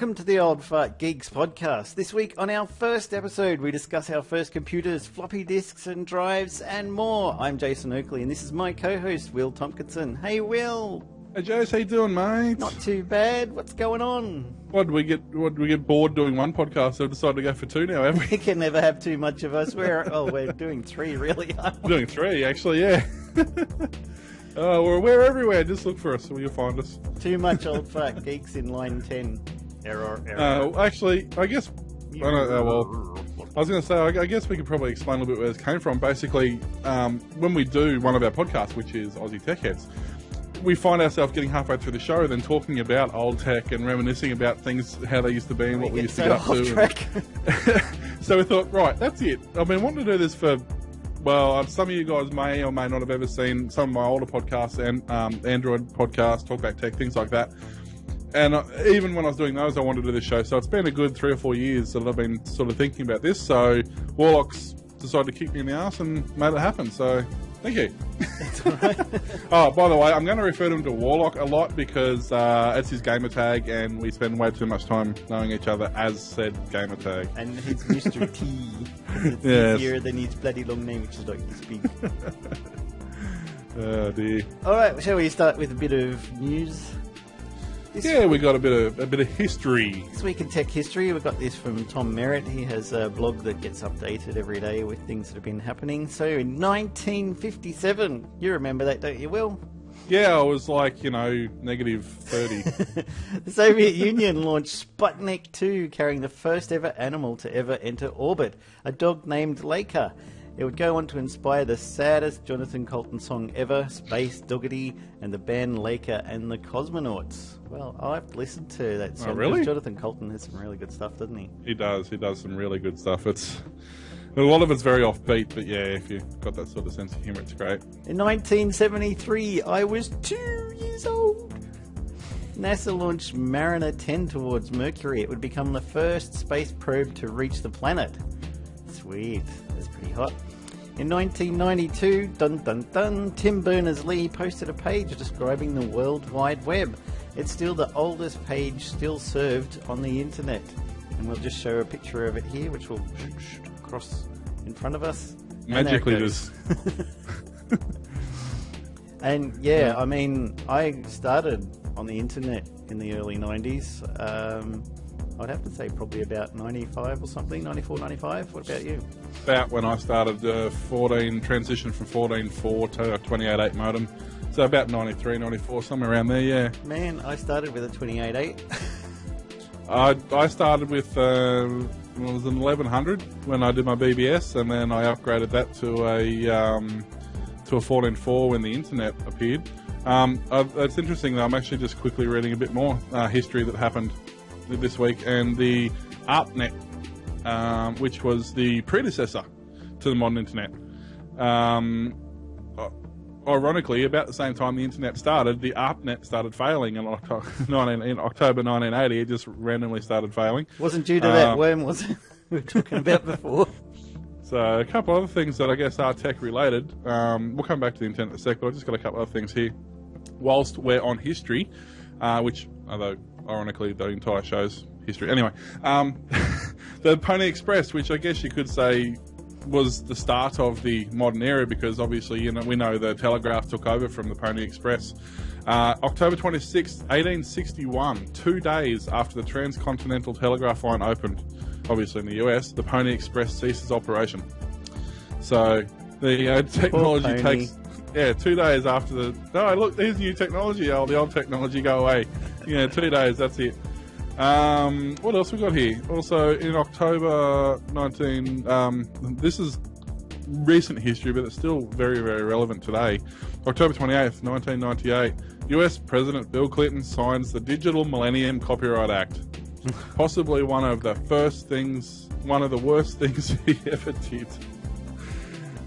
welcome to the old Fart Geeks podcast. This week on our first episode, we discuss our first computers, floppy disks and drives, and more. I'm Jason Oakley, and this is my co-host, Will Tompkinson. Hey, Will. Hey, Jace, how you doing, mate? Not too bad. What's going on? What, did we get bored doing one podcast, so we decided to go for two now, haven't we? We can never have too much of us. We're doing three, really, aren't we? Doing three, actually, yeah. We're everywhere. Just look for us, so you'll find us. Too much old Fart Geeks in line 10. Error. Actually, I guess... I was going to say, I guess we could probably explain a little bit where this came from. Basically, when we do one of our podcasts, which is Aussie Tech Heads, we find ourselves getting halfway through the show, then talking about old tech and reminiscing about things, how they used to be and what we used to get up to. So we thought, right, that's it. I've been wanting to do this for, well, some of you guys may or may not have ever seen some of my older podcasts and Android podcasts, Talk Back Tech, things like that. And even when I was doing those, I wanted to do this show. So it's been a good 3 or 4 years that I've been sort of thinking about this. So Warlock's decided to kick me in the ass and made it happen. So thank you. That's all right. Oh, by the way, I'm going to refer to him to Warlock a lot because it's his gamer tag, and we spend way too much time knowing each other as said gamer tag. And he's Mr. T. It's easier than his bloody long name, which is like this big. Oh dear. All right, shall we start with a bit of news? We got a bit of history. This week in tech history, we've got this from Tom Merritt. He has a blog that gets updated every day with things that have been happening. So in 1957, you remember that, don't you, Will? Yeah, I was like, negative 30. The Soviet Union launched Sputnik 2, carrying the first ever animal to ever enter orbit, a dog named Laika. It would go on to inspire the saddest Jonathan Colton song ever, Space Doggedy, and the band Laika and the Cosmonauts. Well, I'll have to listen to that song. Oh, really? Jonathan Colton has some really good stuff, doesn't he? He does some really good stuff. A lot of it's very offbeat, but yeah, if you've got that sort of sense of humour, it's great. In 1973, I was 2 years old. NASA launched Mariner 10 towards Mercury. It would become the first space probe to reach the planet. Sweet. That's pretty hot. In 1992, dun dun dun, Tim Berners-Lee posted a page describing the World Wide Web. It's still the oldest page still served on the internet. And we'll just show a picture of it here, which will cross in front of us. Magically does. And yeah, I mean, I started on the internet in the early 90s. I'd have to say probably about 95 or something, 94, 95. What about you? About when I started transition from 14.4 to a 28.8 modem. So about 93, 94, somewhere around there, yeah. Man, I started with a 28.8. I started with, it was an 1100 when I did my BBS, and then I upgraded that to a 14.4 when the internet appeared. It's interesting though, I'm actually just quickly reading a bit more history that happened this week, and the ARPANET, which was the predecessor to the modern internet. Ironically, about the same time the internet started, the ARPANET started failing in October 1980. It just randomly started failing. Wasn't due to that worm, was it? We were talking about before. So a couple other things that I guess are tech related. We'll come back to the internet in a sec, but I've just got a couple other things here. Whilst we're on history, which, although ironically the entire show's history. Anyway, the Pony Express, which I guess you could say was the start of the modern era, because obviously we know the telegraph took over from the Pony Express. October 26, 1861, 2 days after the transcontinental telegraph line opened, obviously in the US, the Pony Express ceases operation. So the technology takes 2 days after the... No, look, there's new technology. The old technology go away. 2 days, that's it. What else we got here? Also, in October 19... this is recent history, but it's still very, very relevant today. October 28th, 1998, US President Bill Clinton signs the Digital Millennium Copyright Act. Possibly one of the worst things he ever did.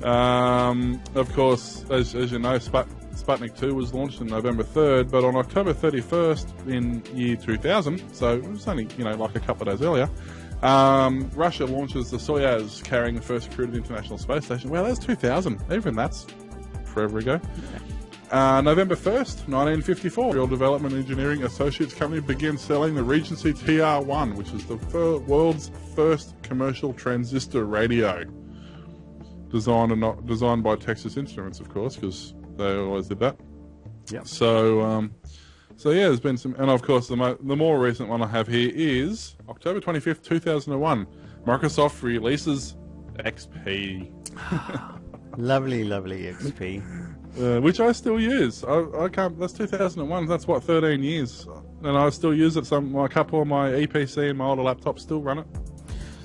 Of course, as you know, Sputnik 2 was launched on November 3rd, but on October 31st in year 2000, so it was only, like a couple of days earlier, Russia launches the Soyuz, carrying the first crew to the International Space Station. Well, that's 2000. Even that's forever ago. November 1st, 1954, Real Development Engineering Associates Company began selling the Regency TR1, which is the world's first commercial transistor radio. Designed by Texas Instruments, of course, because they always did that. Yeah. So yeah, there's been some, and of course the more recent one I have here is October 25th, 2001. Microsoft releases XP. Lovely, lovely XP. Which I still use. I can't. That's 2001. That's what, 13 years, and I still use it. A couple of my EPC and my older laptops still run it.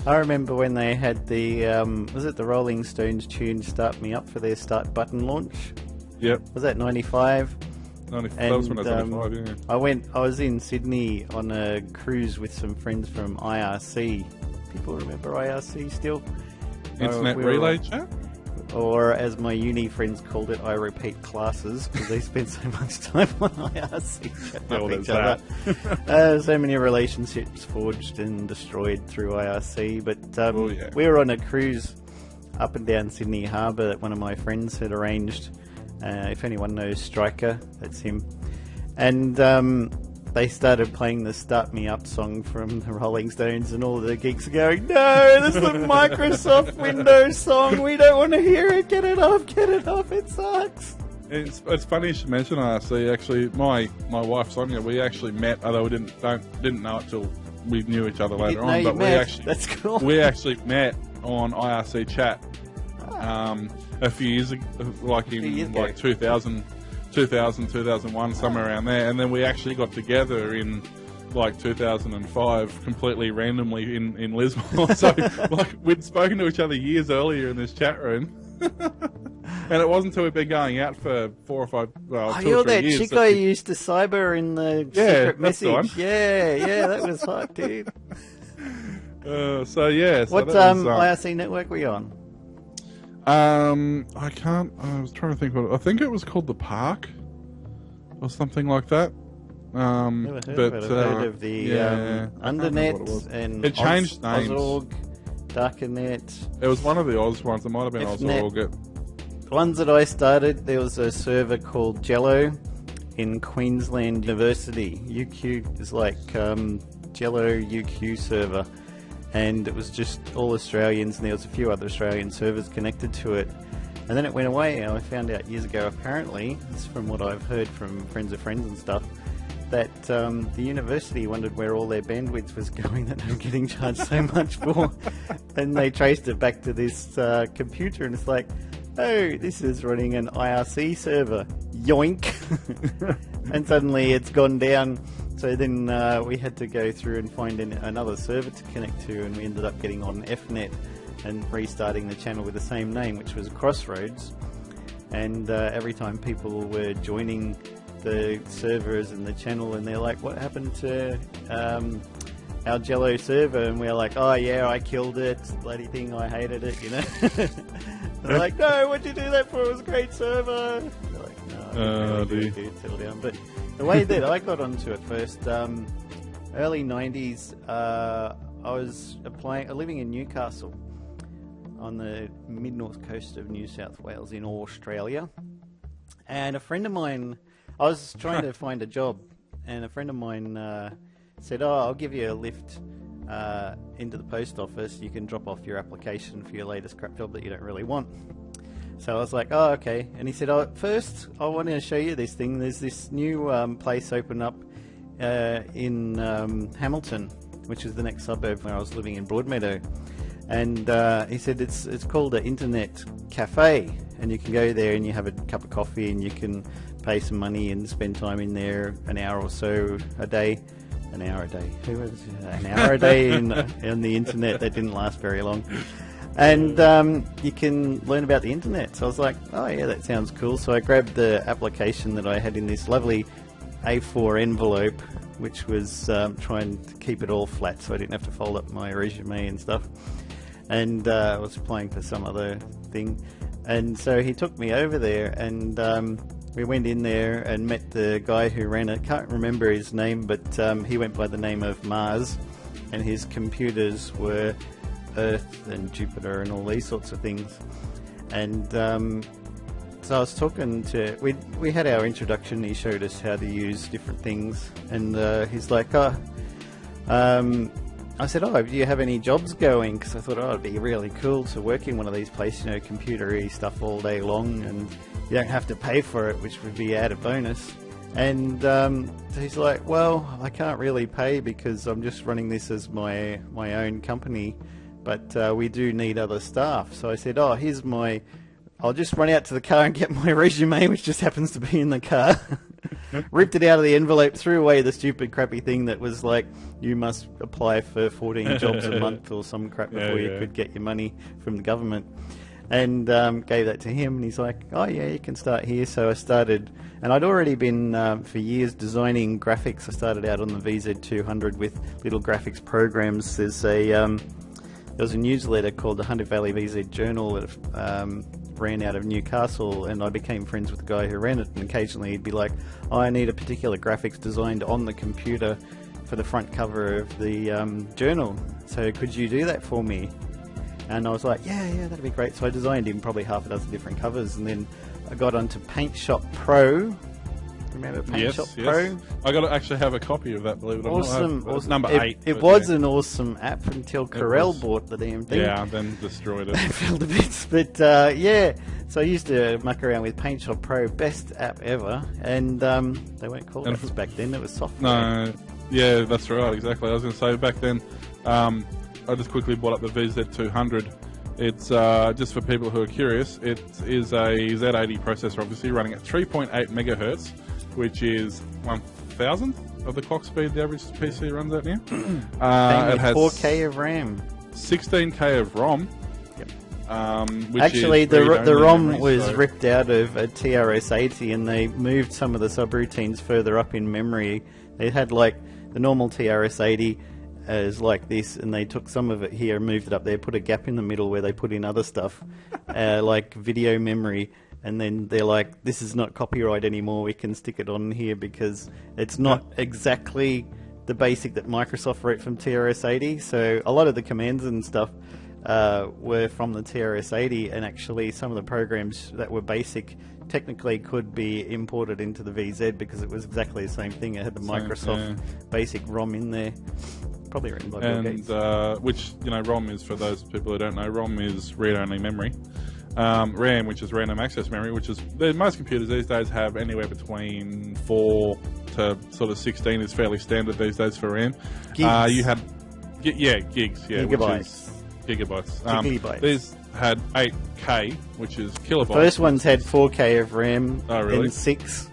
I remember when they had the was it the Rolling Stones tune "Start Me Up" for their start button launch? Yep. Was that 95? That was when I was 95. Yeah. I was in Sydney on a cruise with some friends from IRC. People remember IRC still? Internet Relay Chat. Or as my uni friends called it, I repeat classes, because they spent so much time on IRC chatting with each other. So many relationships forged and destroyed through IRC. But we were on a cruise up and down Sydney Harbour that one of my friends had arranged. If anyone knows Striker, that's him. And they started playing the Start Me Up song from the Rolling Stones, and all the geeks are going, "No, this is the Microsoft Windows song. We don't want to hear it. Get it off, it sucks." It's funny you should mention IRC. Actually, my wife Sonia, we actually met, although we didn't know it till we knew each other later on. But that's cool. We actually met on IRC chat a few years ago, like in 2000, 2001, somewhere around there, and then we actually got together in like 2005, completely randomly in Lismore. So like we'd spoken to each other years earlier in this chat room, and it wasn't until we'd been going out for 4 or 5, well, 2 or 3 years. You're that chick I used to cyber in the secret message. Yeah, that was hot, dude. So yeah. What IRC network were you on? I was trying to think I think it was called The Park or something like that. Never heard of the Undernet and it changed names. Ozorg, Darkernet. It was one of the Oz ones. It might have been Ozorg. The ones that I started, there was a server called Jello in Queensland University. UQ is like Jello UQ server. And it was just all Australians, and there was a few other Australian servers connected to it. And then it went away, and I found out years ago, apparently, it's from what I've heard from friends of friends and stuff, that the university wondered where all their bandwidth was going that they were getting charged so much for. And they traced it back to this computer, and it's like, oh, this is running an IRC server. Yoink! And suddenly it's gone down. So then we had to go through and find another server to connect to, and we ended up getting on FNet and restarting the channel with the same name, which was Crossroads. And every time people were joining the servers and the channel, and they're like, "What happened to our Jello server?" And we're like, "Oh yeah, I killed it. Bloody thing, I hated it, you know." They're like, "No, what'd you do that for? It was a great server." They're like, "No, dude, settle down." But the way that I got onto it first, early 90s, I was living in Newcastle on the mid-north coast of New South Wales in Australia. And a friend of mine, I was trying to find a job, and a friend of mine said, "Oh, I'll give you a lift into the post office. You can drop off your application for your latest crap job that you don't really want." So I was like, "Oh, okay." And he said, "First, I want to show you this thing. There's this new place open up in Hamilton, which is the next suburb where I was living in Broadmeadow." And he said, it's called an internet cafe, and you can go there and you have a cup of coffee and you can pay some money and spend time in there an hour or so a day. An hour a day. An hour a day on the internet. That didn't last very long. And you can learn about the internet. So I was like, "Oh yeah, that sounds cool." So I grabbed the application that I had in this lovely A4 envelope, which was trying to keep it all flat so I didn't have to fold up my resume and stuff. And I was applying for some other thing. And so he took me over there, and we went in there and met the guy who ran it. Can't remember his name, but he went by the name of Mars, and his computers were Earth and Jupiter and all these sorts of things. And So I was talking to... We had our introduction. He showed us how to use different things. And he's like, I said, do you have any jobs going? Because I thought, it'd be really cool to work in one of these places, computer-y stuff all day long, and you don't have to pay for it, which would be added bonus. And so he's like, well, I can't really pay because I'm just running this as my own company, but we do need other staff. So I said, I'll just run out to the car and get my resume, which just happens to be in the car. Ripped it out of the envelope, threw away the stupid crappy thing that was like, you must apply for 14 jobs a month or some crap before you could get your money from the government. And gave that to him, and he's like, oh yeah, you can start here. So I started, and I'd already been for years designing graphics. I started out on the VZ200 with little graphics programs. There was a newsletter called the Hunter Valley VZ Journal that ran out of Newcastle, and I became friends with the guy who ran it, and occasionally he'd be like, I need a particular graphics designed on the computer for the front cover of the journal, so could you do that for me? And I was like, yeah, that'd be great. So I designed him probably half a dozen different covers, and then I got onto Paint Shop Pro. Remember Paint Shop Pro? I got to actually have a copy of that, believe it or not. Awesome. Number 8. It was an awesome app until Corel bought the damn thing. Yeah, and then destroyed it. They fell to bits. But so I used to muck around with Paint Shop Pro, best app ever, and they weren't called apps back then. It was software. No, yeah, that's right, exactly. I was going to say back then. I just quickly brought up the VZ200. It's just for people who are curious. It is a Z80 processor, obviously running at 3.8 megahertz, which is 1,000th of the clock speed the average PC runs at now. It has 4K of RAM, 16K of ROM. Yep. Actually, the ROM was ripped out of a TRS-80, and they moved some of the subroutines further up in memory. They had like the normal TRS-80 as like this, and they took some of it here and moved it up there, put a gap in the middle where they put in other stuff, like video memory, and then they're like, this is not copyright anymore, we can stick it on here because it's not exactly the basic that Microsoft wrote from TRS-80, so a lot of the commands and stuff were from the TRS-80, and actually some of the programs that were basic technically could be imported into the VZ because it was exactly the same thing. It had the Microsoft basic ROM in there. Probably written by Bill Gates. Which, ROM is, for those people who don't know, ROM is read-only memory. RAM, which is random access memory, which is, most computers these days have anywhere between 4 to sort of 16 is fairly standard these days for RAM. Gigs. You had, gigs, Gigabytes. Gigabytes. These had 8K, which is kilobytes. The first ones had 4K of RAM, oh, really? and 6.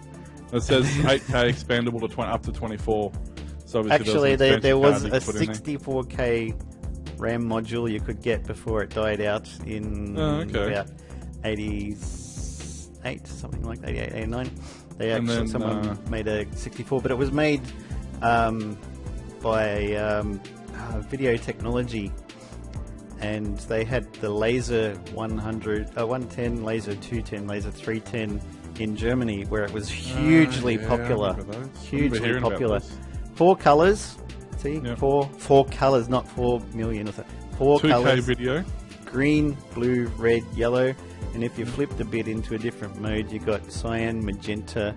It says 8K expandable to up to 24. So actually, there was a 64K RAM module you could get before it died out in about 88, something like that, 88, 89. They actually, someone made a 64, but it was made by Video Technology, and they had the Laser 110, Laser 210, Laser 310 in Germany, where it was hugely popular. Hugely popular. 4 colours. See, yep. four colours, not 4 million or so. 4 colours. 2K video. Green, blue, red, yellow, and if you flipped a bit into a different mode, you got cyan, magenta,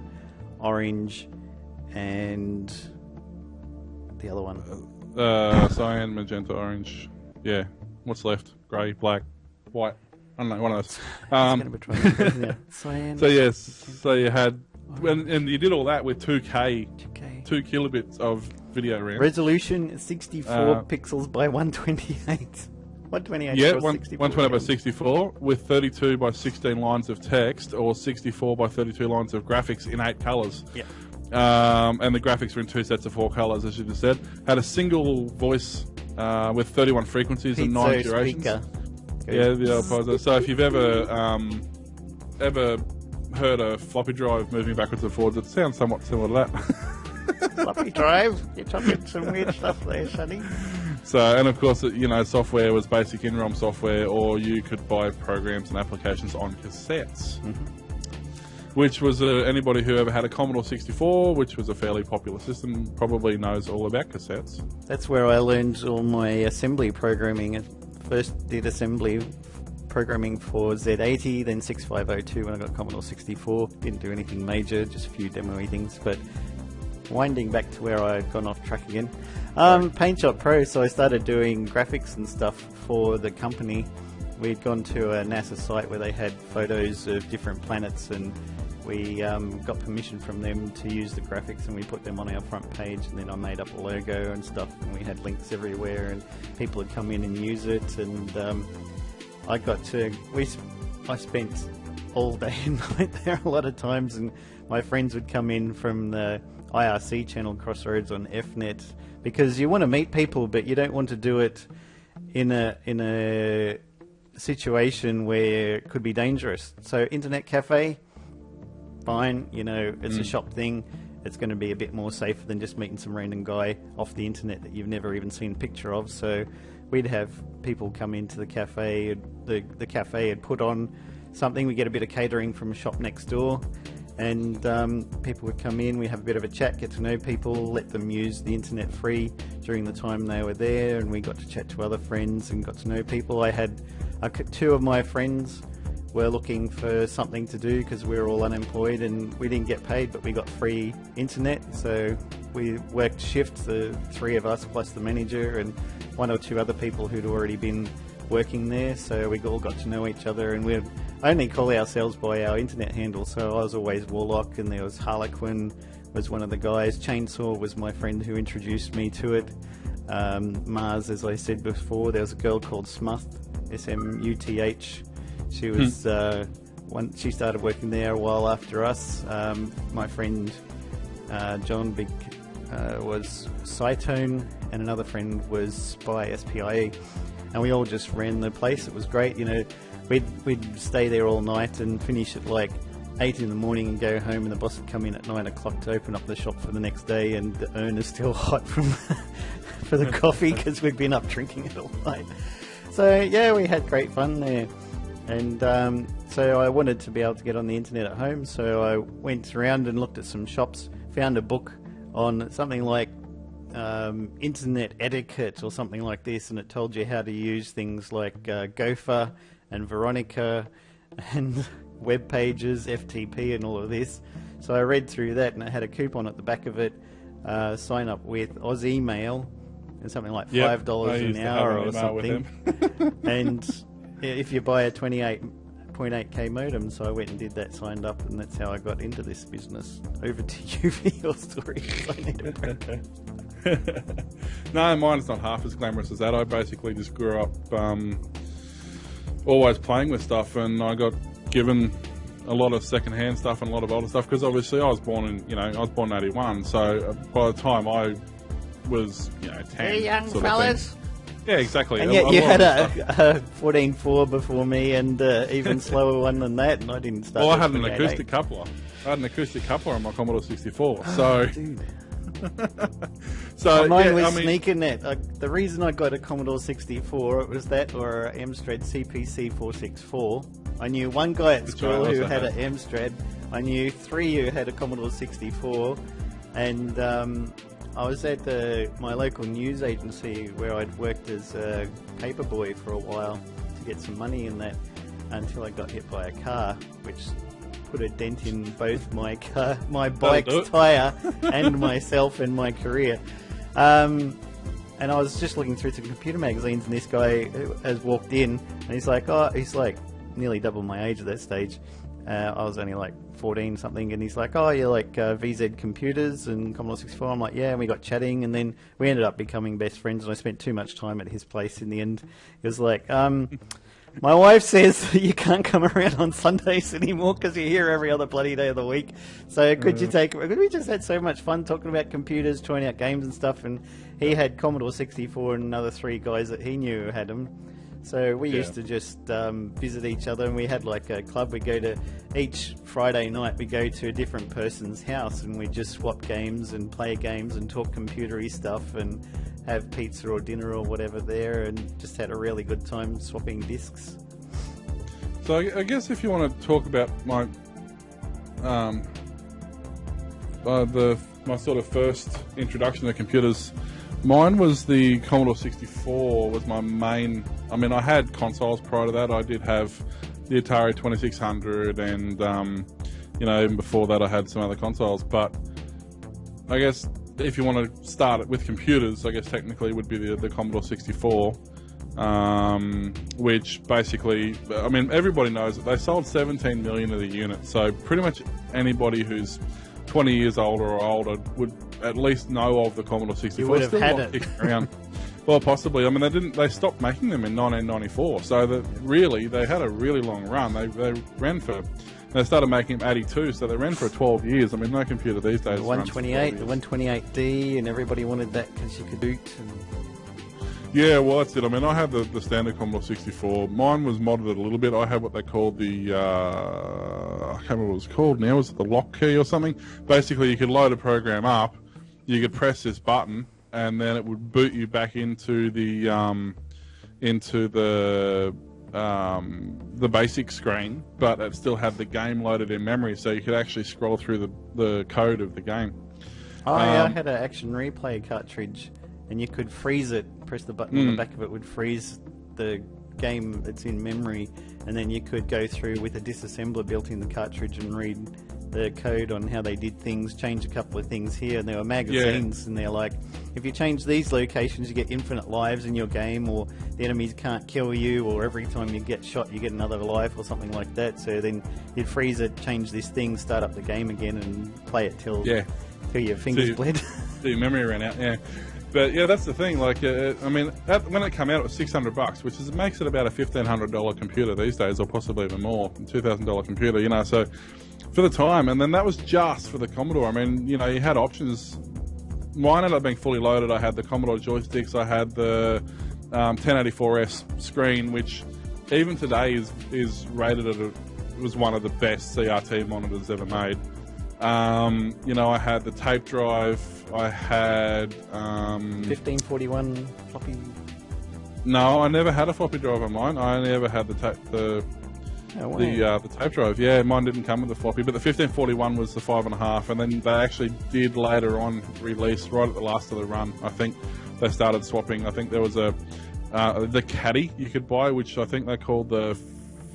orange, and the other one. Cyan, magenta, orange. Yeah. What's left? Grey, black, white. I don't know, one of those. Cyan. So yes, so you had, and you did all that with 2K. 2 kilobits of video RAM. Resolution 64 pixels by 128. 128 yeah, by 64. 120 by 64 with 32 by 16 lines of text or 64 by 32 lines of graphics in 8 colours. Yeah. And the graphics were in 2 sets of 4 colours, as you just said. Had a single voice with 31 frequencies and 9 durations. Yeah, the old piezo. So if you've ever heard a floppy drive moving backwards and forwards, it sounds somewhat similar to that. Floppy drive? You're talking some weird stuff there, Sonny. So, and of course, software was basic in-ROM software, or you could buy programs and applications on cassettes. Which was, anybody who ever had a Commodore 64, which was a fairly popular system, probably knows all about cassettes. That's where I learned all my assembly programming. I first did assembly programming for Z80, then 6502 when I got Commodore 64. Didn't do anything major, just a few demo-y things, but winding back to where I had gone off track again. Paint Shop Pro, so I started doing graphics and stuff for the company. We'd gone to a NASA site where they had photos of different planets, and we got permission from them to use the graphics, and we put them on our front page, and then I made up a logo and stuff, and we had links everywhere, and people would come in and use it, and I spent all day and night there a lot of times, and my friends would come in from the IRC channel Crossroads on FNet, because you want to meet people, but you don't want to do it in a situation where it could be dangerous. So internet cafe, fine, it's a shop thing. It's going to be a bit more safer than just meeting some random guy off the internet that you've never even seen a picture of. So we'd have people come into the cafe. The cafe had put on something. We get a bit of catering from a shop next door, and people would come in. We have a bit of a chat, get to know people, let them use the internet free during the time they were there, and we got to chat to other friends and got to know people. I had two of my friends were looking for something to do because we were all unemployed and we didn't get paid, but we got free internet, so we worked shifts, the three of us plus the manager and one or two other people who'd already been working there, so we all got to know each other, and we'd only call ourselves by our internet handle. So I was always Warlock, and there was Harlequin was one of the guys. Chainsaw was my friend who introduced me to it. Mars, as I said before, there was a girl called Smuth, SMUTH. She was she started working there a while after us. My friend John was Cytone, and another friend was Spy, SPIE, and we all just ran the place. It was great, We'd stay there all night and finish at like 8 in the morning and go home, and the boss would come in at 9 o'clock to open up the shop for the next day, and the urn is still hot from for the coffee because we'd been up drinking it all night. So yeah, we had great fun there, and so I wanted to be able to get on the internet at home, so I went around and looked at some shops, found a book on something like internet etiquette or something like this, and it told you how to use things like Gopher and Veronica and web pages, FTP and all of this. So I read through that, and it had a coupon at the back of it, sign up with Oz Email, and something like $5 an hour or something. And if you buy a 28.8k modem, so I went and did that, signed up, and that's how I got into this business. Over to you for your story. I need a break. No, mine's not half as glamorous as that. I basically just grew up always playing with stuff, and I got given a lot of second-hand stuff and a lot of older stuff, because obviously I was born in 81, so by the time I was 10, hey, young sort fellas. Yeah, exactly. And yet you had a 14.4 before me, and even slower one than that, and I didn't start. Well, I had an acoustic coupler. I had an acoustic coupler on my Commodore 64. So, dude. So mine was SneakerNet. The reason I got a Commodore 64, it was that or an Amstrad CPC 464. I knew one guy at school who had an Amstrad. I knew three who had a Commodore 64, and I was at my local news agency where I'd worked as a paperboy for a while to get some money in that, until I got hit by a car, which put a dent in both my bike's tyre and myself and my career. And I was just looking through some computer magazines, and this guy has walked in, and he's like nearly double my age at that stage. I was only like 14 something, and he's like, oh, you're like VZ Computers and Commodore 64. I'm like, yeah, and we got chatting, and then we ended up becoming best friends, and I spent too much time at his place in the end. He was like, my wife says that you can't come around on Sundays anymore because you're here every other bloody day of the week. So could you take... We just had so much fun talking about computers, trying out games and stuff, and he had Commodore 64 and another three guys that he knew who had them. So we used to just visit each other, and we had like a club. We go to each Friday night, we go to a different person's house, and we just swap games and play games and talk computer-y stuff and have pizza or dinner or whatever there, and just had a really good time swapping discs. So I guess if you want to talk about my my sort of first introduction to computers, Mine was the Commodore 64 was my main... I mean, I had consoles prior to that. I did have the Atari 2600 and, you know, even before that I had some other consoles. But I guess if you want to start it with computers, I guess technically would be the Commodore 64. Which basically, I mean, everybody knows that they sold 17 million of the units. So pretty much anybody who's 20 years older or older would at least know of the Commodore 64. You would have had it. Around. Well, possibly. I mean, they stopped making them in 1994. So that really, they had a really long run. They ran for... They started making them 82, so they ran for 12 years. I mean, no computer these days. The 128, the 128D, and everybody wanted that because you could boot. Yeah, well, that's it. I mean, I had the standard Commodore 64. Mine was modded a little bit. I had what they called the... I can't remember what it was called now. Was it the lock key or something? Basically, you could load a program up, you could press this button, and then it would boot you back into the basic screen, but it still had the game loaded in memory, so you could actually scroll through the code of the game. Oh, yeah, I had an action replay cartridge, and you could freeze it. Press the button on the back of it would freeze the game that's in memory, and then you could go through with a disassembler built in the cartridge and read the code on how they did things, change a couple of things here, and there were magazines, and they're like, if you change these locations, you get infinite lives in your game, or the enemies can't kill you, or every time you get shot, you get another life, or something like that. So then you'd freeze it, change this thing, start up the game again, and play it till your fingers bled. Till your memory ran out, yeah. But yeah, that's the thing. Like, I mean, when it came out, it was $600, which makes it about a $1,500 computer these days, or possibly even more, $2,000 computer. You know, so for the time, and then that was just for the Commodore. I mean, you know, you had options. Mine ended up being fully loaded. I had the Commodore joysticks. I had the 1084S screen, which even today is rated at was one of the best CRT monitors ever made. You know, I had the tape drive. I had 1541 floppy. No, I never had a floppy drive on mine. I only ever had the tape drive. Yeah, mine didn't come with the floppy, but the 1541 was the 5.5, and then they actually did later on release right at the last of the run. I think they started swapping. I think there was the Caddy you could buy, which I think they called the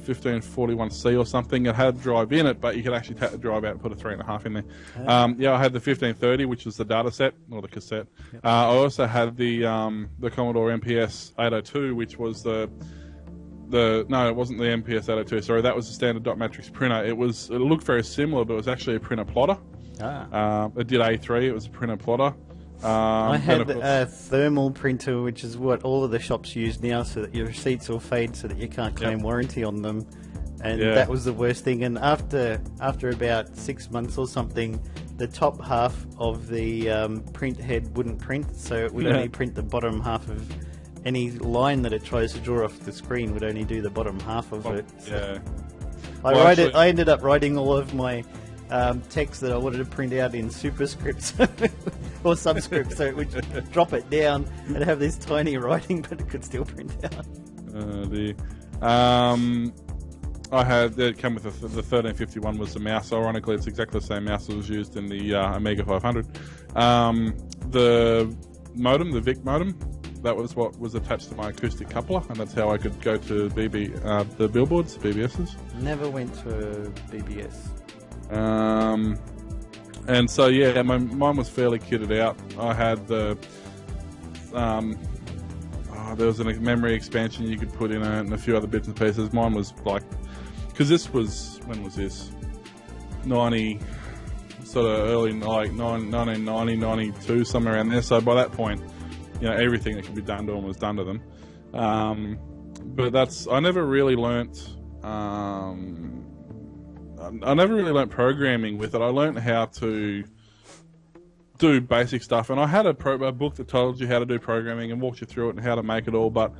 1541C or something. It had a drive in it, but you could actually take the drive out and put a 3.5 in there. I had the 1530, which was the data set or the cassette. Yep. I also had the Commodore MPS 802, which was no, it wasn't the MPS 802. Sorry, that was the standard dot matrix printer. It looked very similar, but it was actually a printer plotter. It did A3. It was a printer plotter. I had a thermal printer, which is what all of the shops use now, so that your receipts will fade, so that you can't claim warranty on them. And that was the worst thing. And after about 6 months or something, the top half of the print head wouldn't print, so it would only print the bottom half of any line that it tries to draw off the screen. Would only do the bottom half of it. So I ended up writing all of my text that I wanted to print out in superscripts or subscripts, so it would drop it down and have this tiny writing, but it could still print out. It came with the 1351 was the mouse. Ironically, it's exactly the same mouse that was used in the Amiga 500. The modem, the VIC modem, that was what was attached to my acoustic coupler, and that's how I could go to the billboards, BBSs. Never went to BBS. And so mine was fairly kitted out. I had the there was a memory expansion you could put in it and a few other bits and pieces. Mine was like, because this was, when was this? 90, sort of early, like 1990, 92, somewhere around there. So by that point, you know, everything that could be done to them was done to them. But I never really learnt. I never really learnt programming with it. I learnt how to do basic stuff, and I had a book that told you how to do programming and walked you through it and how to make it all, but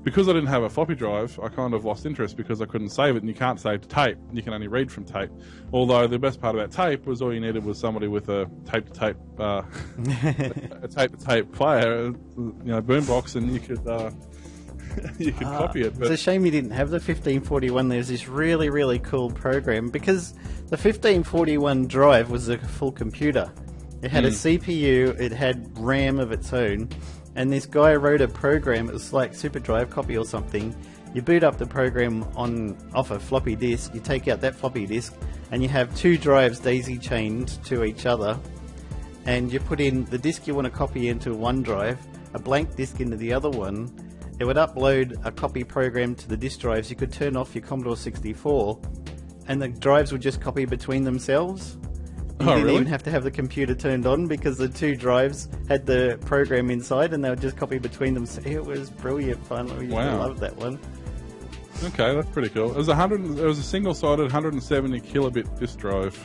because I didn't have a floppy drive, I kind of lost interest because I couldn't save it, and you can't save to tape. You can only read from tape. Although the best part about tape was all you needed was somebody with a tape-to-tape a tape-to-tape player, you know, boombox, and you could copy it. But it's a shame you didn't have the 1541. There's this really, really cool program, because the 1541 drive was a full computer. It had a CPU, it had RAM of its own, and this guy wrote a program. It was like SuperDrive copy or something. You boot up the program off a floppy disk, you take out that floppy disk, and you have two drives daisy-chained to each other, and you put in the disk you want to copy into one drive, a blank disk into the other one. It would upload a copy program to the disk drives. You could turn off your Commodore 64, and the drives would just copy between themselves. You didn't even have to have the computer turned on because the two drives had the program inside and they would just copy between them. So it was brilliant fun. I loved that one. Okay, that's pretty cool. It was a single-sided 170 kilobit disk drive,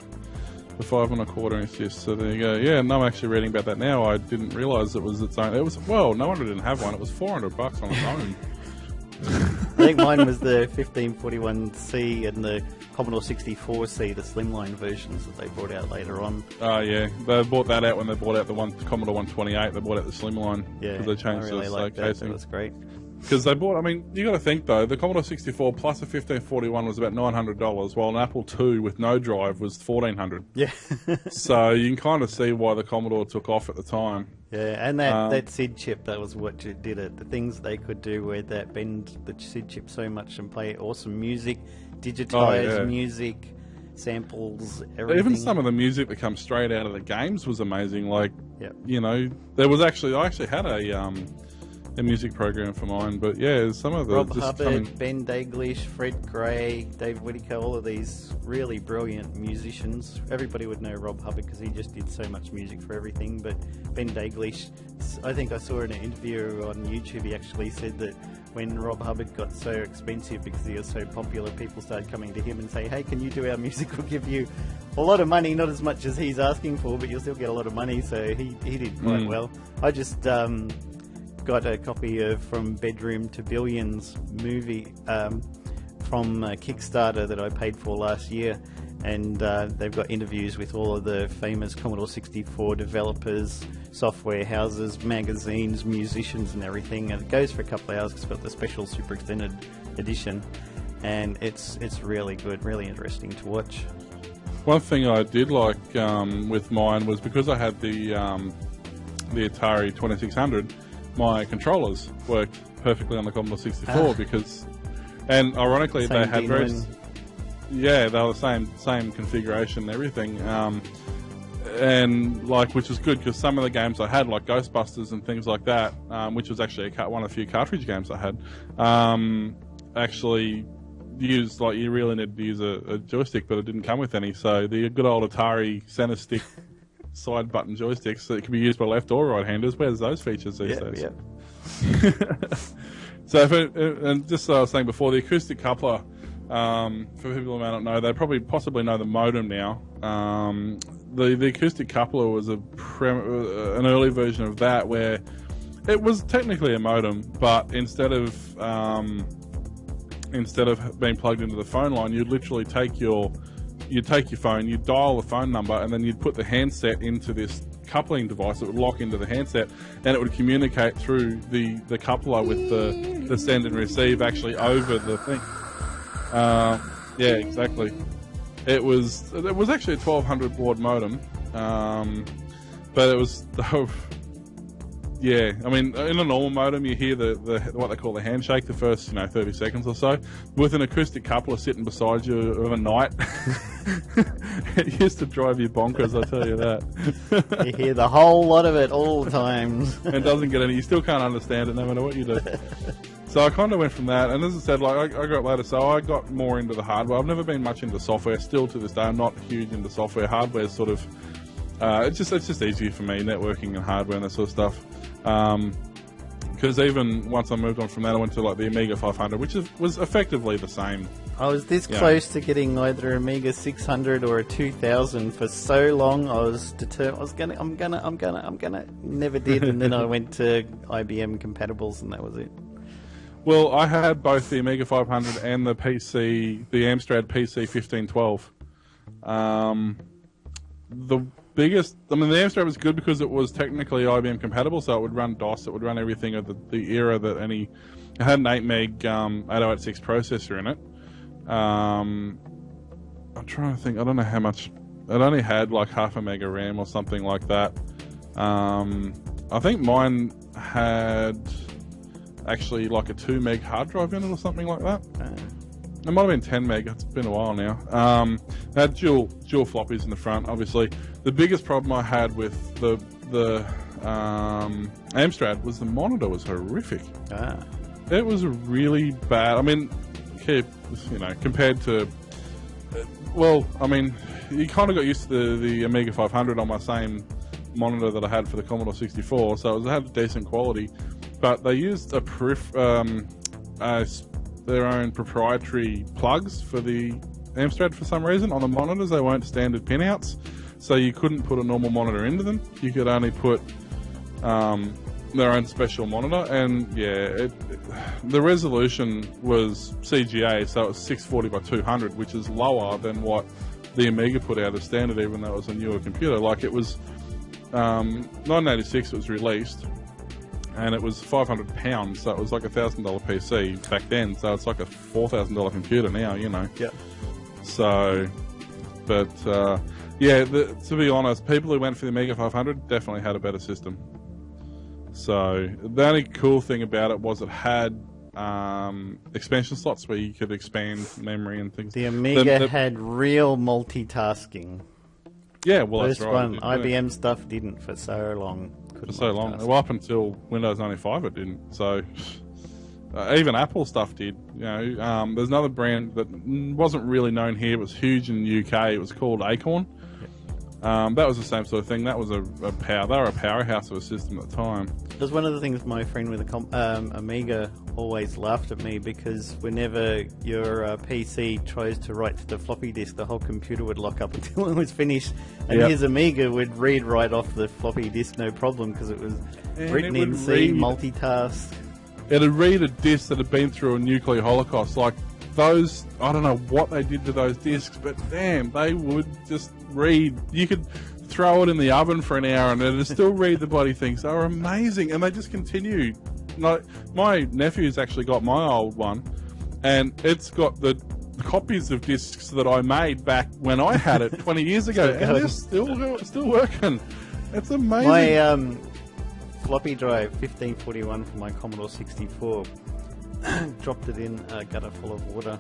the 5 1/4 inch disc. So there you go. Yeah, and I'm actually reading about that now. I didn't realise it was its own. No wonder it didn't have one. It was $400 on its own. I think mine was the 1541C and the Commodore 64C, the slimline versions that they brought out later on. Oh, yeah. They bought that out when they bought out the Commodore 128. They bought out the slimline. Yeah, because they changed I really liked that. casing. That was great. Because they bought, you got to think though, the Commodore 64 plus a 1541 was about $900, while an Apple II with no drive was $1,400. Yeah. So you can kind of see why the Commodore took off at the time. Yeah, and that SID chip, that was what did it. The things they could do with that, bend the SID chip so much and play awesome music, digitize music, samples, everything. Even some of the music that comes straight out of the games was amazing. Like, there was actually, I actually had a music program for mine, but yeah, some of the Rob Hubbard, Ben Daglish, Fred Gray, Dave Whitaker, all of these really brilliant musicians. Everybody would know Rob Hubbard because he just did so much music for everything. But Ben Daglish, I think I saw in an interview on YouTube, he actually said that when Rob Hubbard got so expensive because he was so popular, people started coming to him and say, "Hey, can you do our music? We'll give you a lot of money, not as much as he's asking for, but you'll still get a lot of money." So he did quite well. I just got a copy of From Bedroom to Billions movie from Kickstarter that I paid for last year, and they've got interviews with all of the famous Commodore 64 developers, software houses, magazines, musicians and everything, and it goes for a couple of hours because it's got the special super extended edition, and it's really good, really interesting to watch. One thing I did like with mine was because I had the Atari 2600, my controllers worked perfectly on the Commodore 64 because, and ironically, they had they were the same configuration and everything, and which was good because some of the games I had, like Ghostbusters and things like that, which was actually one of the few cartridge games I had, actually used you really needed to use a joystick, but it didn't come with any. So the good old Atari center stick side button joysticks that can be used by left or right handers. Where's those features these days? Yeah. So, and just as I was saying before, the acoustic coupler, for people who may not know, they possibly know the modem now. The acoustic coupler was an early version of that where it was technically a modem, but instead of being plugged into the phone line, you'd literally take your phone, you'd dial the phone number, and then you'd put the handset into this coupling device that would lock into the handset, and it would communicate through the coupler with the send and receive actually over the thing. Yeah, exactly. It was actually a 1200 baud modem, but it was yeah. I mean, in a normal modem, you hear the what they call the handshake the first 30 seconds or so. With an acoustic coupler sitting beside you overnight, it used to drive you bonkers. I tell you that. You hear the whole lot of it all the time. It doesn't get any. You still can't understand it no matter what you do. So I kind of went from that, and as I said, I got later, so I got more into the hardware. I've never been much into software. Still to this day, I'm not huge into software. Hardware is sort of it's just easier for me, networking and hardware and that sort of stuff. Because even once I moved on from that, I went to the Amiga 500, which was effectively the same. I was this close to getting either Amiga 600 or a 2000 for so long. I was determined. I'm gonna. Never did, and then I went to IBM compatibles, and that was it. Well, I had both the Amiga 500 and the Amstrad PC 1512. The Amstrad was good because it was technically IBM compatible, so it would run DOS, it would run everything of the era that it had an 8 meg 8086 processor in it. I'm trying to think, I don't know how much it only had like half a mega RAM or something like that. I think mine had actually like a 2 meg hard drive in it or something like that. It might have been 10 meg. It's been a while now. It had dual floppies in the front. Obviously, the biggest problem I had with the Amstrad was the monitor was horrific. It was really bad. I mean, compared to, well, I mean, you kind of got used to the Amiga 500 on my same monitor that I had for the Commodore 64, so it had decent quality. But they used their own proprietary plugs for the Amstrad for some reason. On the monitors, they weren't standard pinouts, so you couldn't put a normal monitor into them. You could only put their own special monitor, and the resolution was CGA, so it was 640 by 200, which is lower than what the Amiga put out as standard, even though it was a newer computer. Like, it was 1986 it was released, and it was £500, so it was like $1,000 PC back then, so it's like a $4,000 computer now, Yeah. So, but to be honest, people who went for the Amiga 500 definitely had a better system. So the only cool thing about it was it had expansion slots where you could expand memory and things. The Amiga had real multitasking. Yeah, well, First that's right. one, IBM stuff didn't for so long. For so long. Well, up until Windows 95 it didn't. So even Apple stuff did. There's another brand that wasn't really known here. It was huge in the UK. It was called Acorn. That was the same sort of thing. That was they were a powerhouse of a system at the time. It was one of the things my friend with the Amiga always laughed at me, because whenever your PC tries to write to the floppy disk, the whole computer would lock up until it was finished, and his Amiga would read right off the floppy disk no problem, because it was written in C, multitask. It'd read a disk that had been through a nuclear holocaust. Like, those, I don't know what they did to those discs, but damn, they would just read. You could throw it in the oven for an hour and it'd still read the bloody things. They were amazing, and they just continued. My nephew's actually got my old one, and it's got the copies of discs that I made back when I had it 20 years ago, and they're still working. It's amazing. My floppy drive, 1541 for my Commodore 64, dropped it in a gutter full of water.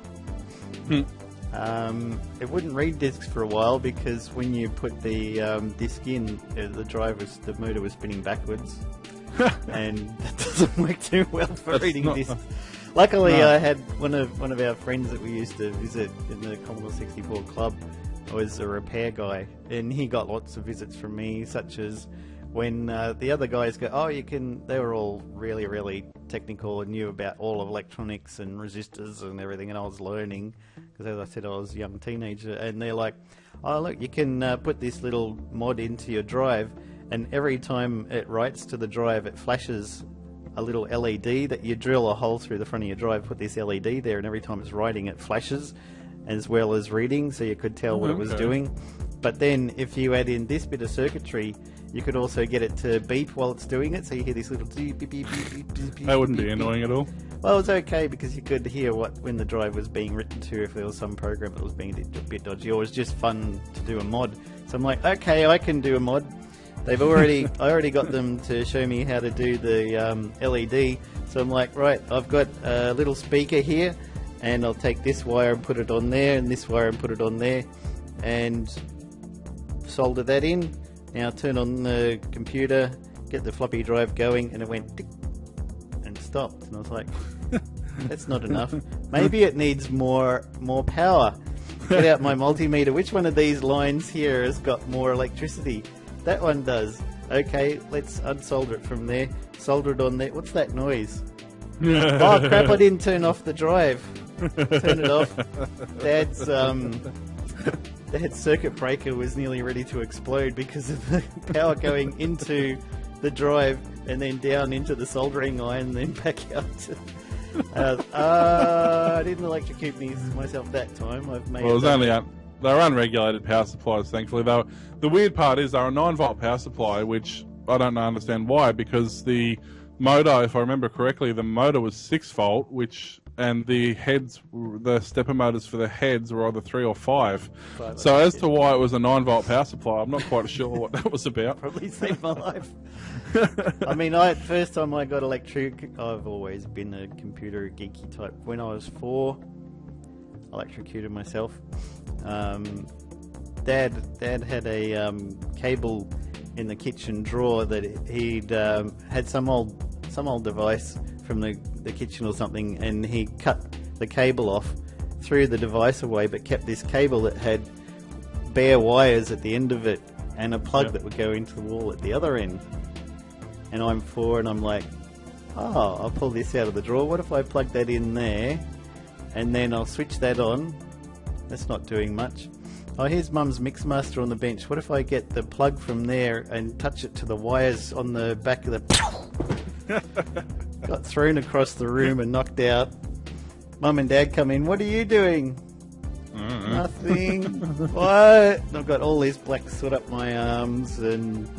It wouldn't read discs for a while, because when you put the disc in, the motor was spinning backwards, and that doesn't work too well for reading discs. Luckily, I had one of our friends that we used to visit in the Commodore 64 club was a repair guy, and he got lots of visits from me, such as when the other guys go, they were all really, really technical and knew about all of electronics and resistors and everything, and I was learning, because as I said, I was a young teenager, and they're like, oh look, you can put this little mod into your drive, and every time it writes to the drive, it flashes a little LED that you drill a hole through the front of your drive, put this LED there, and every time it's writing, it flashes as well as reading, so you could tell what it was doing. But then if you add in this bit of circuitry, you could also get it to beep while it's doing it, so you hear this little beep, beep, beep, beep, beep, beep. That wouldn't be annoying at all. Well, it was okay, because you could hear when the drive was being written to, if there was some program that was being a bit dodgy, or it was just fun to do a mod. So I'm like, okay, I can do a mod. I already got them to show me how to do the LED. So I'm like, right, I've got a little speaker here, and I'll take this wire and put it on there, and this wire and put it on there, and solder that in. Now turn on the computer, get the floppy drive going, and it went tick and stopped. And I was like, that's not enough. Maybe it needs more power. Get out my multimeter. Which one of these lines here has got more electricity? That one does. Okay, let's unsolder it from there. Solder it on there. What's that noise? Oh crap, I didn't turn off the drive. Turn it off. Dad's circuit breaker was nearly ready to explode because of the power going into the drive and then down into the soldering iron and then back out. I didn't electrocute myself that time. I've made. Well, it was they were unregulated power supplies, thankfully. The weird part is they're a 9-volt power supply, which I don't understand why, because the motor, if I remember correctly, the motor was 6-volt, which and the heads, the stepper motors for the heads were either 3 or 5. Right, So as to why it was a 9-volt power supply, I'm not quite sure what that was about. Probably saved my life. I mean, first time I got electric, I've always been a computer geeky type. When I was 4, electrocuted myself. Dad had a cable in the kitchen drawer that he'd had some old device from the kitchen or something, and he cut the cable off, threw the device away, but kept this cable that had bare wires at the end of it and a plug that would go into the wall at the other end. And I'm 4 and I'm like, oh, I'll pull this out of the drawer. What if I plug that in there and then I'll switch that on? That's not doing much. Oh, here's Mum's Mixmaster on the bench. What if I get the plug from there and touch it to the wires on the back of the... Got thrown across the room and knocked out. Mum and Dad come in. What are you doing? Nothing. What? I've got all this black soot up my arms, and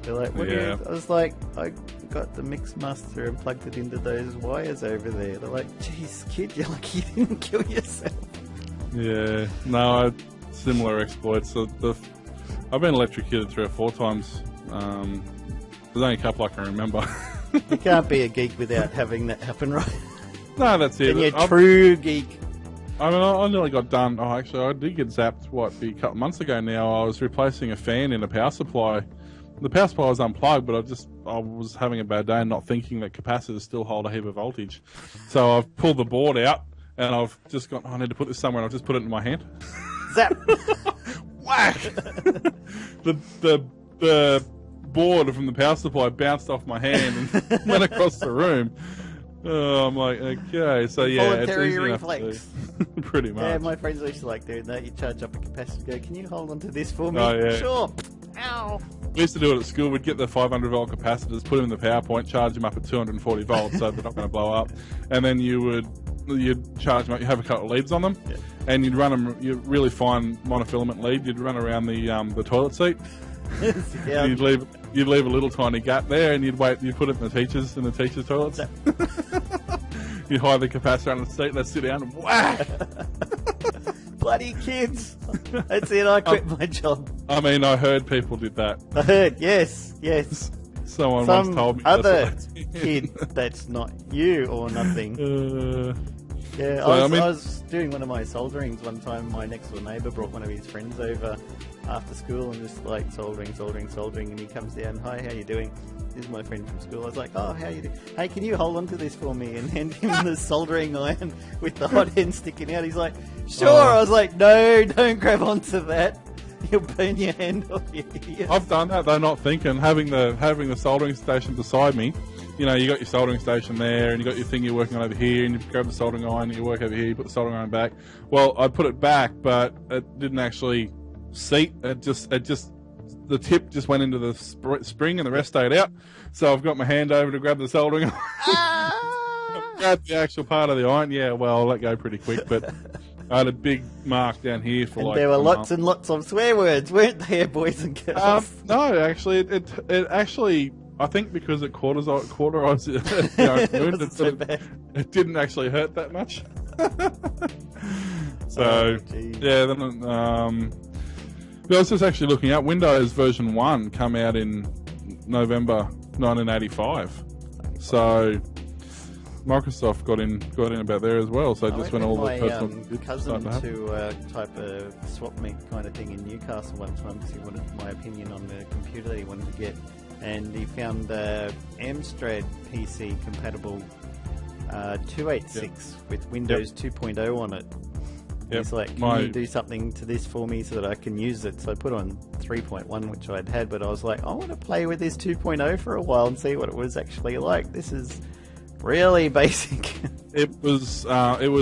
they're like, what are you? I was like, I got the Mixmaster and plugged it into those wires over there. They're like, geez, kid, you're lucky you didn't kill yourself. Yeah, no, similar exploits. So I've been electrocuted 3 or 4 times. There's only a couple I can remember. You can't be a geek without having that happen, right? No, that's it. And you're a true geek. I mean, I nearly got done. Oh, actually, I did get zapped, a couple of months ago now. I was replacing a fan in a power supply. The power supply was unplugged, but I was having a bad day and not thinking that capacitors still hold a heap of voltage. So I've pulled the board out, and I've just gone, I need to put this somewhere, and I've just put it in my hand. Zap! Whack! The board from the power supply bounced off my hand and went across the room. Oh, I'm like, okay, so yeah, it's easy reflex. Pretty much. Yeah, my friends used to like doing that. You charge up a capacitor, go, can you hold on to this for me? Oh, yeah. Sure. Ow. We used to do it at school. We'd get the 500 volt capacitors, put them in the power point, charge them up at 240 volts so they're not going to blow up, and then you'd charge them up. You have a couple of leads on them, and you'd run them. You really fine monofilament lead. You'd run around the toilet seat. Yeah. You'd leave a little tiny gap there, and you'd put it in the teachers' toilets. You'd hide the capacitor under the seat, and they'd sit down and whack. Bloody kids! That's it. I quit my job. I mean, I heard people did that. I heard. Yes. Someone once told me. Other kid that's not you or nothing. Yeah, I was doing one of my solderings one time. My next door neighbour brought one of his friends over after school and just like soldering, and he comes down, hi, how you doing? This is my friend from school. I was like, oh, how you doing? Hey, can you hold on to this for me? And hand him the soldering iron with the hot end sticking out. He's like, sure. I was like, no, don't grab onto that. You'll burn your hand off, you idiot. I've done that though, not thinking. Having the soldering station beside me. You know, you got your soldering station there, and you got your thing you're working on over here, and you grab the soldering iron, and you work over here, you put the soldering iron back. Well, I put it back, but it didn't actually seat. It just the tip just went into the spring, and the rest stayed out. So I've got my hand over to grab the soldering iron. Grab the actual part of the iron. Yeah, well, I'll let go pretty quick, but I had a big mark down here for and there were lots and lots of swear words, weren't there, boys and girls? No, actually, it actually. I think because it cauterized it didn't actually hurt that much. So, yeah, then I was just actually looking at Windows version 1 come out in November 1985. So Microsoft got in about there as well. So just when all the personal cousin to type a swap meet kind of thing in Newcastle one time because he wanted my opinion on the computer that he wanted to get. And he found the Amstrad PC compatible 286 with Windows 2.0 on it. He's like, can you do something to this for me so that I can use it? So I put on 3.1, which I'd had, but I was like, I want to play with this 2.0 for a while and see what it was actually like. This is really basic. It was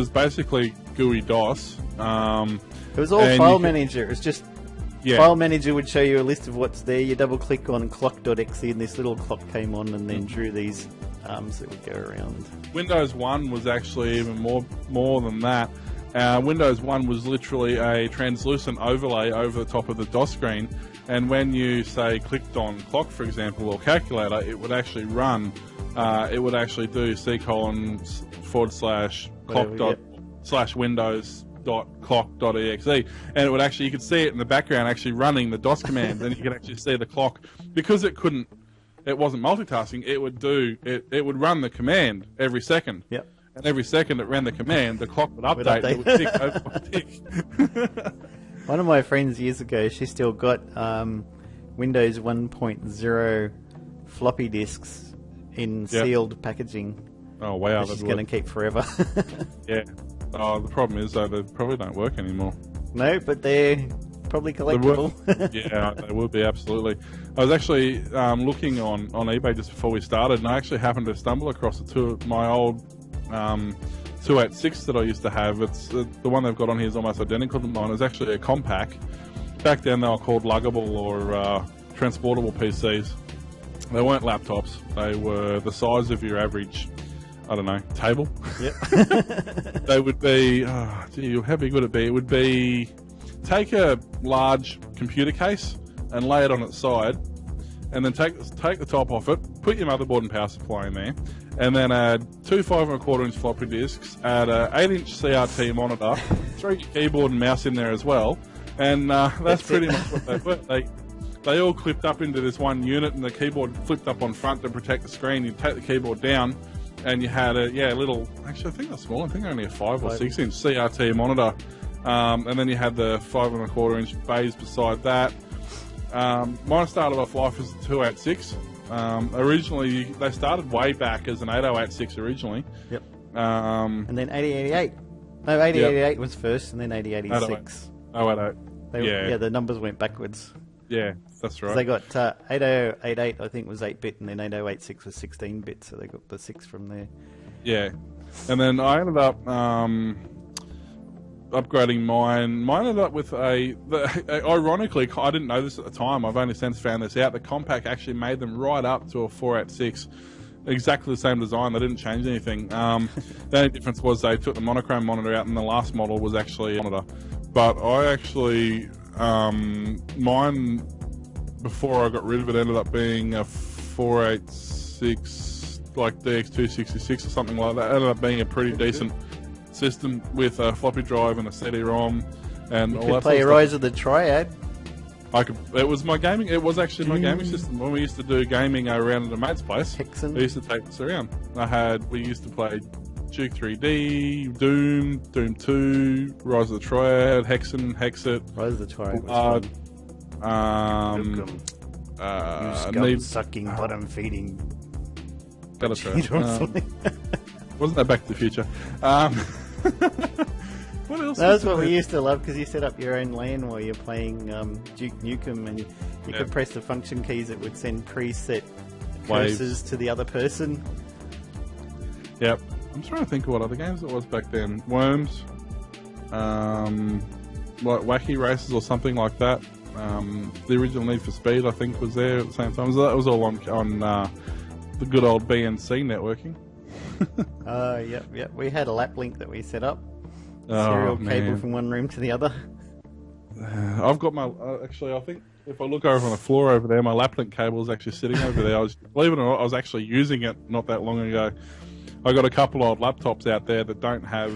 basically GUI DOS. It was all file manager. It was just... Yeah. File Manager would show you a list of what's there. You double click on clock.exe and this little clock came on and then drew these arms that would go around. Windows 1 was actually even more than that. Windows 1 was literally a translucent overlay over the top of the DOS screen, and when you, say, clicked on clock, for example, or calculator, it would actually run, it would actually do C:// clock./windows.clock.exe, and it would actually, you could see it in the background actually running the DOS command, and you could actually see the clock, because it wasn't multitasking. It would run the command every second. Yep. And every second it ran the command, the clock would update. It would tick over one tick. One of my friends years ago, she still got Windows 1.0 floppy disks in sealed packaging. Oh wow! Which is going to keep forever. Yeah. Oh, the problem is though, they probably don't work anymore. No, but they're probably collectible. Yeah, they would be, absolutely. I was actually looking on eBay just before we started, and I actually happened to stumble across my old 286 that I used to have. It's the one they've got on here is almost identical to mine. It's actually a Compaq. Back then they were called luggable or transportable PCs. They weren't laptops. They were the size of your average, I don't know, table. Yep. They would be, how big would it be? It would be, take a large computer case and lay it on its side, and then take the top off it, put your motherboard and power supply in there, and then add 2 5.25-inch floppy disks, add a 8-inch CRT monitor, throw your keyboard and mouse in there as well, and that's pretty much what they were. They all clipped up into this one unit, and the keyboard flipped up on front to protect the screen. You take the keyboard down, and you had a little. Actually, I think they're small. I think only a 5 or 6-inch CRT monitor, and then you had the 5.25-inch bays beside that. Mine started off life as a 286. Originally, they started way back as an 8086 originally. Yep. And then 8088. No, 8088 was first, and then 8086. 088. Yeah, the numbers went backwards. Yeah, that's right. They got 8088, I think, was 8-bit, and then 8086 was 16-bit, so they got the 6 from there. Yeah. And then I ended up upgrading mine. Mine ended up with ironically, I didn't know this at the time, I've only since found this out, the Compaq actually made them right up to a 486. Exactly the same design, they didn't change anything. The only difference was they took the monochrome monitor out, and the last model was actually a monitor. But I actually, mine, before I got rid of it, ended up being a 486, like DX266 or something like that. It ended up being a pretty decent system with a floppy drive and a CD-ROM and you all could that play sort of Rise of the Triad. It was my gaming. It was actually my gaming system. When we used to do gaming around at a mate's place, Hexen. we used to take this around. We used to play Duke 3D, Doom, Doom 2, Rise of the Triad, Hexen, Hexit. Rise of the Triad was fun. Scum-sucking, bottom-feeding. Gotta try. Wasn't that Back to the Future? What else? That's what we used to love, because you set up your own LAN while you're playing Duke Nukem, and you could press the function keys that would send preset cursors to the other person. Yep. I'm trying to think of what other games it was back then. Worms, like Wacky Races or something like that. The original Need for Speed, I think, was there at the same time. So that was all on the good old BNC networking. Yep. We had a lap link that we set up. Serial cable from one room to the other. I've got my actually, I think if I look over on the floor over there, my laplink cable is actually sitting over there. Believe it or not, I was actually using it not that long ago. I got a couple old laptops out there that don't have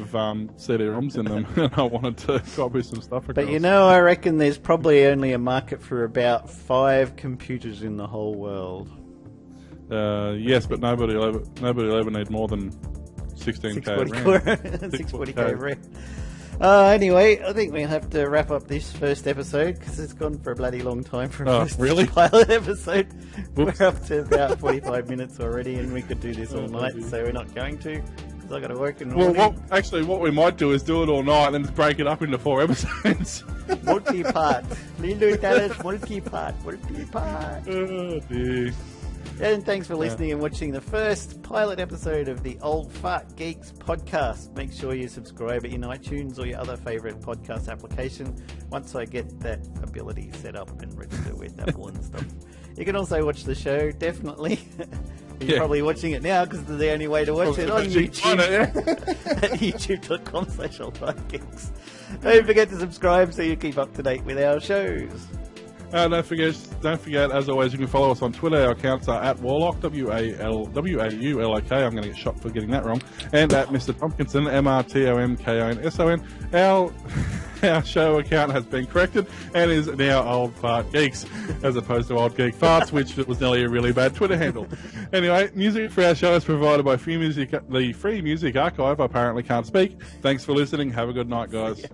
CD-ROMs in them, and I wanted to copy some stuff across. But I reckon there's probably only a market for about 5 computers in the whole world. Yes, but nobody will ever need more than 16K 640K RAM. Anyway, I think we'll have to wrap up this first episode, because it's gone for a bloody long time for a first pilot episode. Whoops. We're up to about 45 minutes already, and we could do this all night, so we're not going to, because I've got to work in the morning. What we might do is do it all night and then break it up into 4 episodes. Multi-part. Lilo Dallas, multi-part. Oh, dear. And thanks for listening and watching the first pilot episode of the Old Fart Geeks podcast. Make sure you subscribe in iTunes or your other favourite podcast application once I get that ability set up and register with Apple and stuff. You can also watch the show, definitely. You're probably watching it now, because it's the only way to watch it on YouTube. At youtube.com/oldfartgeeks. Don't forget to subscribe so you keep up to date with our shows. Don't forget, as always, you can follow us on Twitter. Our accounts are at Warlock, WAULOK. I'm going to get shot for getting that wrong. And at Mr. Tompkinson, MRTOMKINSON. Our show account has been corrected and is now Old Fart Geeks, as opposed to Old Geek Farts, which was nearly a really bad Twitter handle. Anyway, music for our show is provided by the Free Music Archive. I apparently can't speak. Thanks for listening. Have a good night, guys.